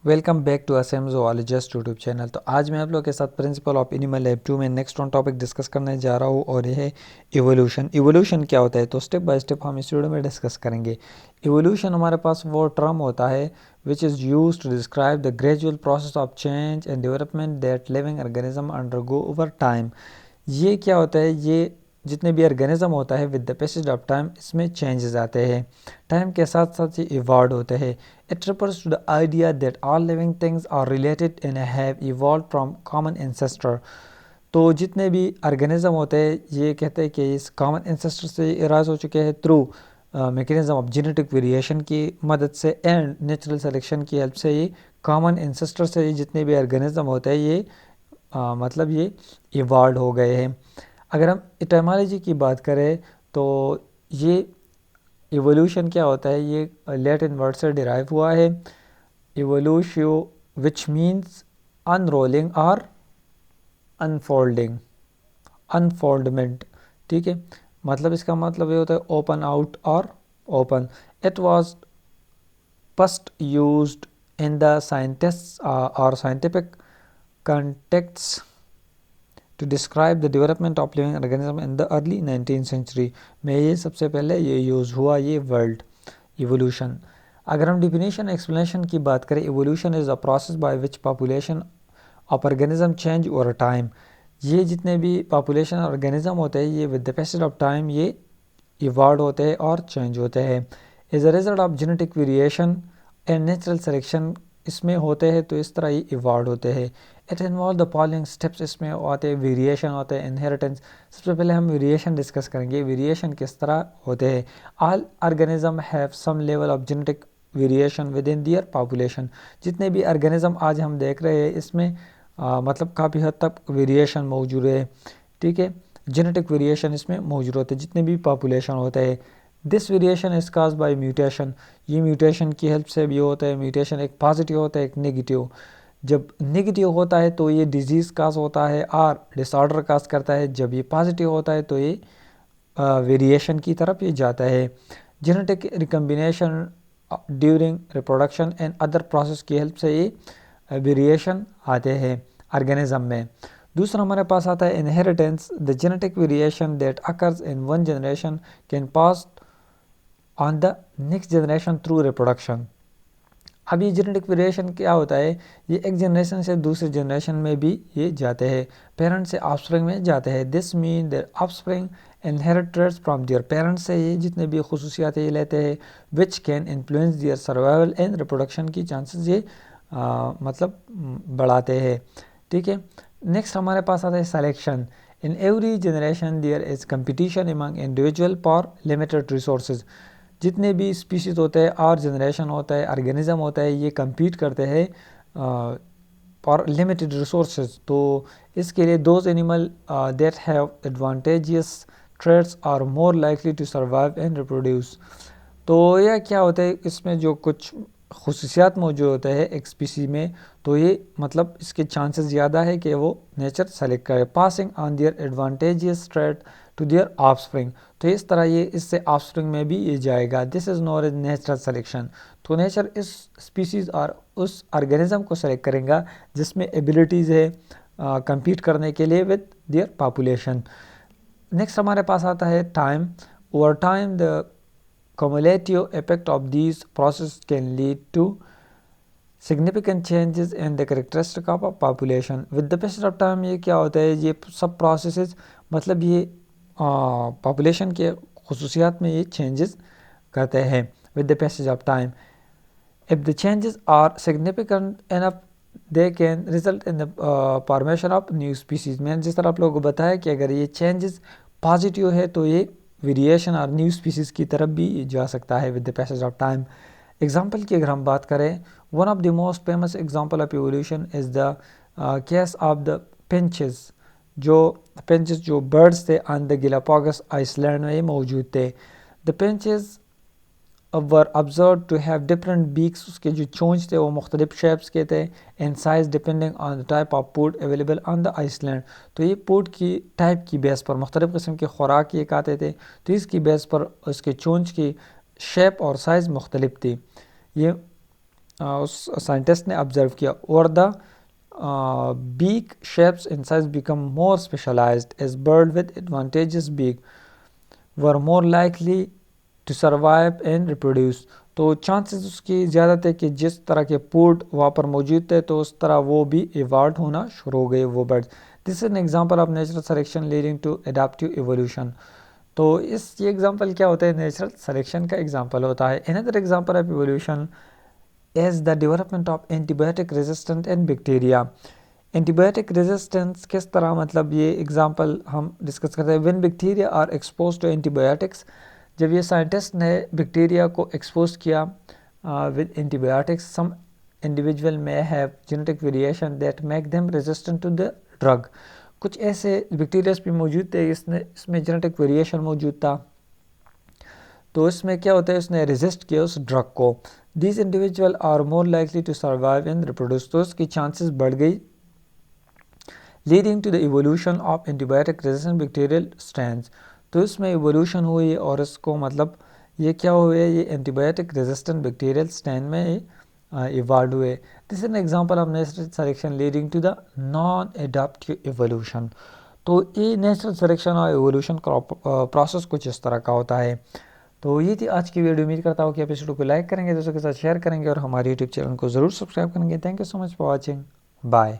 Welcome back to Assam zoologist YouTube channel. तो आज मैं आप लोगों के साथ प्रिंसिपल ऑफ एनिमल लैब 2 में नेक्स्ट ऑन टॉपिक डिस्कस करने जा रहा हूँ और यह है इवोल्यूशन। इवोल्यूशन क्या होता है तो स्टेप बाय स्टेप हम इस वीडियो में डिस्कस करेंगे। इवोल्यूशन हमारे पास वो टर्म होता है which is use to describe the gradual process of change and development that living organism undergo over time. ये क्या होता है, ये जितने भी ऑर्गेनिज्म होता है with the passage of time इसमें चेंजेस आते हैं, टाइम के साथ साथ ये इवॉल्व होते हैं। It refers to the idea that all living things are related and have evolved from common ancestor। तो जितने भी ऑर्गेनिज्म होते हैं ये कहते हैं कि इस कॉमन एंसेस्टर से इराज हो चुके हैं through mechanism of genetic variation की मदद से एंड नेचुरल सिलेक्शन की हेल्प से ये कॉमन एंसेस्टर से जितने भी ऑर्गेनिज्म होते हैं ये मतलब ये इवॉल्व हो गए हैं। अगर हम इटामोलॉजी की बात करें तो ये इवोल्यूशन क्या होता है, ये लैटिन वर्ड से डिराइव हुआ है इवोल्यूशियो विच मीन्स अनरोलिंग और अनफोल्डिंग, अनफोल्डमेंट। ठीक है, मतलब इसका मतलब ये होता है ओपन आउट और open. It was first used in the scientist और scientific contexts to describe the development of living organism in the early 19th century में ये सबसे पहले ये यूज़ हुआ ये वर्ल्ड इवोल्यूशन। अगर हम डिफिनेशन एक्सप्लेनेशन की बात करें, evolution is a process by which population of organism change over time. ये जितने भी पॉपुलेशन ऑर्गेनिज्म होते हैं ये with the passage of time ये इवॉल्व होते हैं और चेंज होते हैं as a result of genetic variation and natural selection इसमें होते हैं, तो इस तरह ये इवॉल्व होते हैं। It involve the following steps, इसमें आते हैं वेरिएशन होते हैं, इनहेरिटेंस। सबसे पहले हम वेरिएशन डिस्कस करेंगे, वेरिएशन किस तरह होते हैं। All organism have some level of genetic variation with in their population. जितने भी ऑर्गेनिज्म आज हम देख रहे हैं इसमें मतलब काफ़ी हद तक वेरिएशन मौजूद है। ठीक है, जेनेटिक वेरिएशन इसमें मौजूद होते हैं जितने भी पॉपुलेशन होते हैं। This variation is cause by mutation, ये म्यूटेशन की हेल्प से भी होता है। म्यूटेशन एक पॉजिटिव होता है एक नेगेटिव। जब नेगेटिव होता है तो ये डिजीज़ काज होता है और डिसऑर्डर काज करता है, जब ये पॉजिटिव होता है तो ये वेरिएशन की तरफ ये जाता है। Genetic recombination during reproduction and other process की हेल्प से ये वेरिएशन आते हैं ऑर्गेनिज्म में। दूसरा हमारे पास आता है inheritance, the genetic variation that occurs in one generation can pass on the next generation through reproduction. अब ये जेनेटिक वेरिएशन क्या होता है, ये एक जनरेशन से दूसरे जनरेशन में भी ये जाते हैं, पेरेंट्स से ऑफस्प्रिंग में जाते हैं। This mean there offspring inherit traits from their parents से ये जितने भी खसूसियात ये लेते हैं which can influence their survival and reproduction की चांसेस ये मतलब बढ़ाते हैं। ठीक है, नेक्स्ट हमारे पास आता है selection. In every generation there is competition among individual for limited resources. जितने भी स्पीशीज़ होते हैं और जनरेशन होता है ऑर्गेनिज्म होता है ये compete करते हैं फॉर लिमिटेड रिसोर्सेज। तो इसके लिए those animal that have advantageous traits are more likely to survive and reproduce. तो यह क्या होता है, इसमें जो कुछ खसूसियात मौजूद होते हैं एक स्पीसी में तो ये मतलब इसके चांसेस ज़्यादा है कि वो नेचर सेलेक्ट करे, passing on their advantageous trait to their offspring. तो इस तरह ये इससे ऑफस्प्रिंग में भी ये जाएगा। This is known as natural selection. तो नेचर इस स्पीसीज़ और उस ऑर्गेनिज्म को सेलेक्ट करेगा जिसमें एबिलिटीज़ है compete करने के लिए विद दियर पॉपुलेशन। नेक्स्ट हमारे पास आता है time. Over time the cumulative effect of these processes can lead to significant changes in the characteristic of a population with the passage of time। ये क्या होता है, ये सब processes मतलब ये population के खसूसियात में ये changes करते हैं with the passage of time। if the changes are significant enough they can result in the formation of new species। मैंने जिस तरह आप लोगों को बताया कि अगर ये changes पॉजिटिव है तो ये वेरिएशन और न्यू स्पीसीज़ की तरफ भी जा सकता है with the passage of time. Example की अगर हम बात करें, one of the most famous example of evolution is the case of the finches. जो पिंचेस जो बर्ड्स थे ऑन द गिलापागोस आइसलैंड में ये मौजूद थे। The finches were observe to have different beaks, उसके जो चोंच थे वो मुख्तलिफ शेप्स के थे and size depending on the type of food available on the Iceland. तो ये फूड की टाइप की बेस पर मुख्तलिफ किस्म की खुराक ये खाते थे, तो इसकी बेस पर उसके चोंच की शेप और साइज़ मुख्तलिफ थी। ये उस साइंटिस्ट ने ऑब्जर्व किया, और the beak shapes in size become more specialized as birds with advantageous beak were more likely to survive and reproduce। तो चांसेस उसकी ज़्यादा थे कि जिस तरह के पोर्ट वहाँ पर मौजूद थे तो उस तरह वो भी इवॉल्व होना शुरू हो गए वो birds. This is an example of natural selection leading to adaptive evolution. तो ये एग्जांपल क्या होता है, नेचुरल सिलेक्शन का एग्जांपल होता है। Another example of evolution is the development of antibiotic resistant and bacteria। Antibiotic resistance किस तरह, मतलब ये एग्जांपल हम डिस्कस करते हैं। When bacteria are expose to antibiotics, जब ये साइंटिस्ट ने बैक्टीरिया को एक्सपोज किया विद एंटीबायोटिक्स, सम इंडिविजुअल में have genetic variation that make them resistant to the drug. कुछ ऐसे बैक्टीरियाज भी मौजूद थे इसमें जेनेटिक वेरिएशन मौजूद था, तो इसमें क्या होता है, उसने रेजिस्ट किया उस ड्रग को। These individual are more likely to survive and reproduce, तो उसकी चांसेस बढ़ गई, leading to the evolution of antibiotic resistant bacterial strains. तो इसमें इवोल्यूशन हुई और इसको मतलब ये क्या हुए, ये एंटीबायोटिक रेजिस्टेंट बैक्टीरियल स्ट्रेन में इवॉल्व हुए। This is an example of natural selection leading to the non adaptive evolution. तो ये नेचुरल सिलेक्शन और इवोल्यूशन का प्रोसेस कुछ इस तरह का होता है। तो ये थी आज की वीडियो। उम्मीद करता हूँ कि आप इस वीडियो को लाइक करेंगे, दोस्तों के साथ शेयर करेंगे और हमारे यूट्यूब चैनल को ज़रूर सब्सक्राइब करेंगे। Thank you so much for watching. Bye.